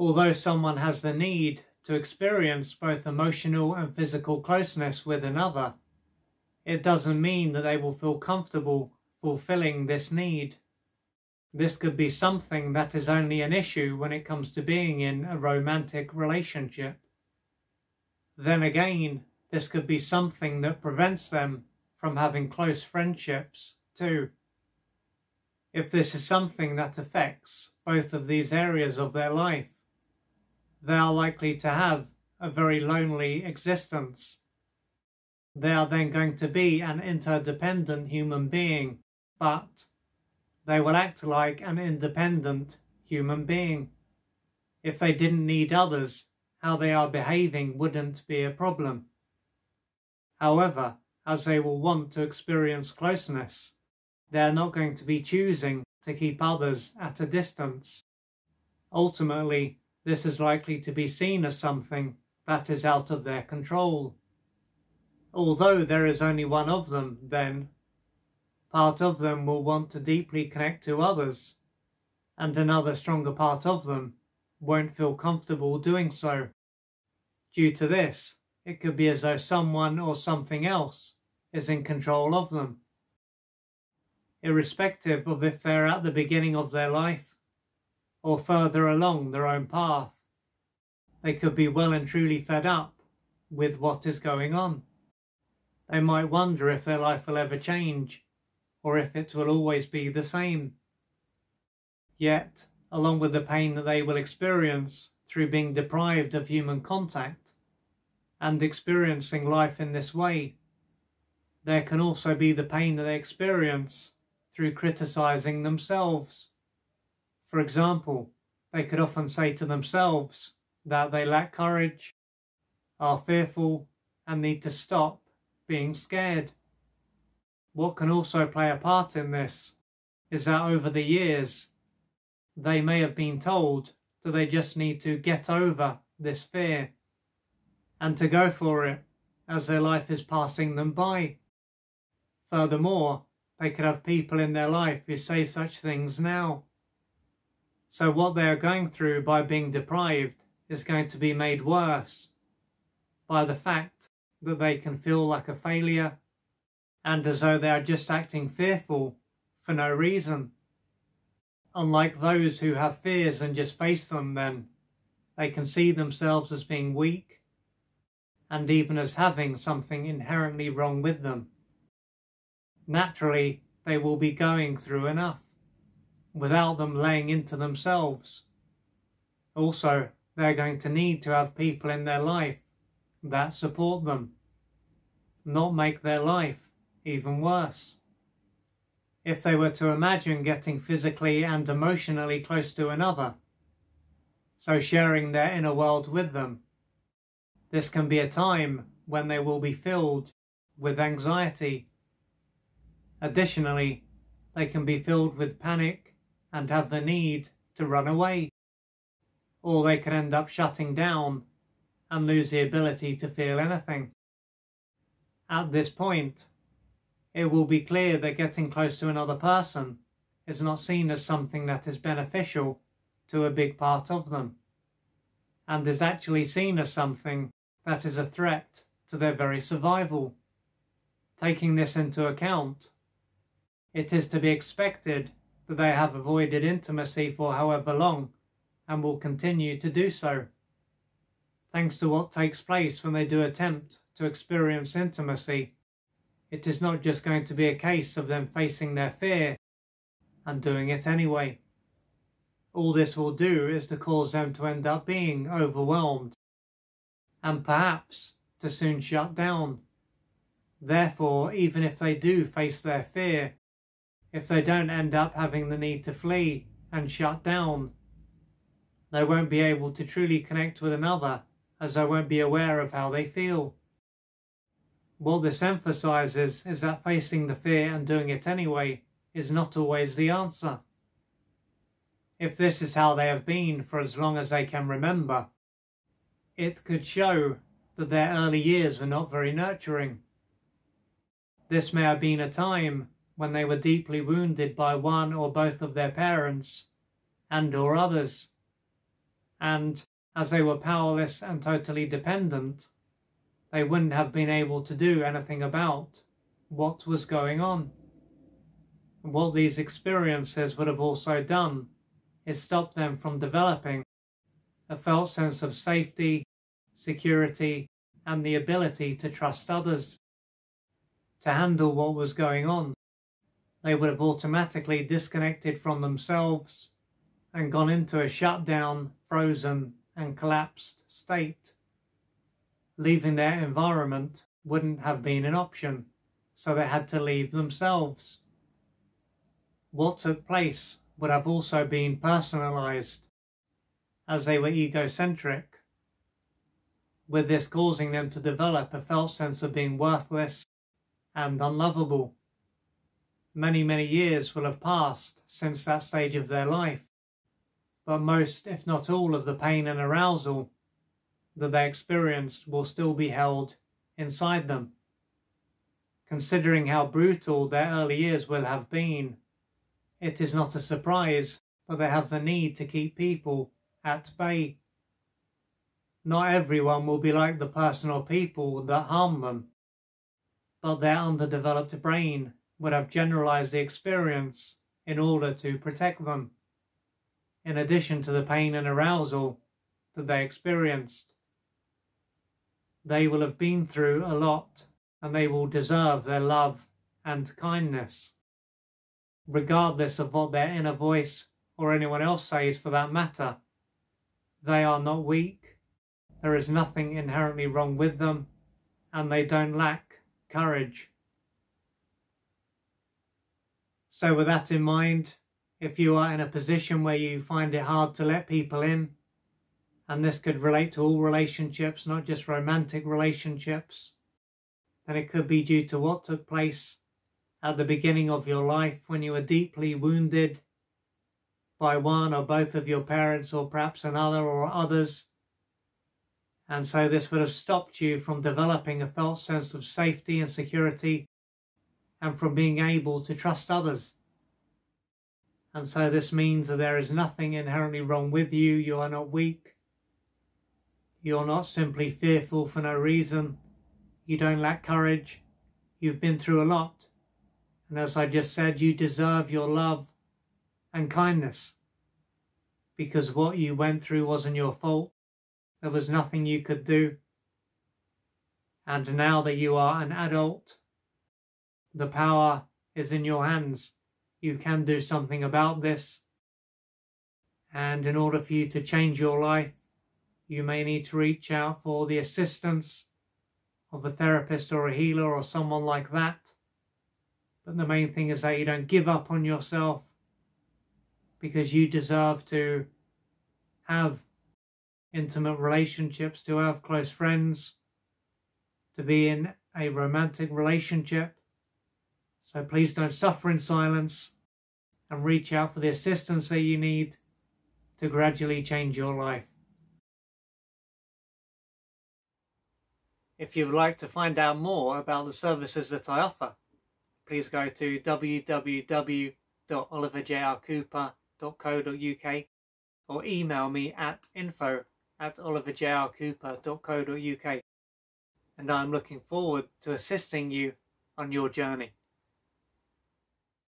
Although someone has the need to experience both emotional and physical closeness with another, it doesn't mean that they will feel comfortable fulfilling this need. This could be something that is only an issue when it comes to being in a romantic relationship. Then again, this could be something that prevents them from having close friendships too. If this is something that affects both of these areas of their life, they are likely to have a very lonely existence. They are then going to be an interdependent human being, but they will act like an independent human being. If they didn't need others, how they are behaving wouldn't be a problem. However, as they will want to experience closeness, they are not going to be choosing to keep others at a distance. Ultimately, this is likely to be seen as something that is out of their control. Although there is only one of them, then, part of them will want to deeply connect to others, and another stronger part of them won't feel comfortable doing so. Due to this, it could be as though someone or something else is in control of them. Irrespective of if they're at the beginning of their life or further along their own path, they could be well and truly fed up with what is going on. They might wonder if their life will ever change, or if it will always be the same. Yet, along with the pain that they will experience through being deprived of human contact and experiencing life in this way, there can also be the pain that they experience through criticizing themselves. For example, they could often say to themselves that they lack courage, are fearful, and need to stop being scared. What can also play a part in this is that over the years, they may have been told that they just need to get over this fear and to go for it as their life is passing them by. Furthermore, they could have people in their life who say such things now. So what they are going through by being deprived is going to be made worse by the fact that they can feel like a failure and as though they are just acting fearful for no reason. Unlike those who have fears and just face them, then they can see themselves as being weak and even as having something inherently wrong with them. Naturally, they will be going through enough without them laying into themselves. Also, they're going to need to have people in their life that support them, not make their life even worse. If they were to imagine getting physically and emotionally close to another, so sharing their inner world with them, this can be a time when they will be filled with anxiety. Additionally, they can be filled with panic and have the need to run away, or they can end up shutting down and lose the ability to feel anything. At this point, it will be clear that getting close to another person is not seen as something that is beneficial to a big part of them, and is actually seen as something that is a threat to their very survival. Taking this into account, it is to be expected that they have avoided intimacy for however long and will continue to do so. Thanks to what takes place when they do attempt to experience intimacy, it is not just going to be a case of them facing their fear and doing it anyway. All this will do is to cause them to end up being overwhelmed and perhaps to soon shut down. Therefore, even if they do face their fear, if they don't end up having the need to flee and shut down, they won't be able to truly connect with another, as they won't be aware of how they feel. What this emphasizes is that facing the fear and doing it anyway is not always the answer. If this is how they have been for as long as they can remember, it could show that their early years were not very nurturing. This may have been a time when they were deeply wounded by one or both of their parents and or others. and as they were powerless and totally dependent, they wouldn't have been able to do anything about what was going on. And what these experiences would have also done is stop them from developing a felt sense of safety, security, and the ability to trust others. To handle what was going on, they would have automatically disconnected from themselves and gone into a shutdown, frozen, and collapsed state. Leaving their environment wouldn't have been an option, so they had to leave themselves. What took place would have also been personalized, as they were egocentric, with this causing them to develop a felt sense of being worthless and unlovable. Many, many years will have passed since that stage of their life, but most, if not all, of the pain and arousal that they experienced will still be held inside them. Considering how brutal their early years will have been, it is not a surprise that they have the need to keep people at bay. Not everyone will be like the person or people that harm them, but their underdeveloped brain would have generalized the experience in order to protect them, in addition to the pain and arousal that they experienced. They will have been through a lot, and they will deserve their love and kindness, regardless of what their inner voice or anyone else says for that matter. They are not weak, there is nothing inherently wrong with them, and they don't lack courage. So with that in mind, if you are in a position where you find it hard to let people in, and this could relate to all relationships, not just romantic relationships, then it could be due to what took place at the beginning of your life when you were deeply wounded by one or both of your parents, or perhaps another or others. And so this would have stopped you from developing a felt sense of safety and security, and from being able to trust others. And so this means that there is nothing inherently wrong with you. You are not weak. You're not simply fearful for no reason. You don't lack courage. You've been through a lot. And as I just said, you deserve your love and kindness, because what you went through wasn't your fault. There was nothing you could do. And now that you are an adult, the power is in your hands. You can do something about this. And in order for you to change your life, you may need to reach out for the assistance of a therapist or a healer or someone like that. But the main thing is that you don't give up on yourself, because you deserve to have intimate relationships, to have close friends, to be in a romantic relationship. So please don't suffer in silence, and reach out for the assistance that you need to gradually change your life. If you would like to find out more about the services that I offer, please go to www.oliverjrcooper.co.uk or email me at info@oliverjrcooper.co.uk, and I'm looking forward to assisting you on your journey.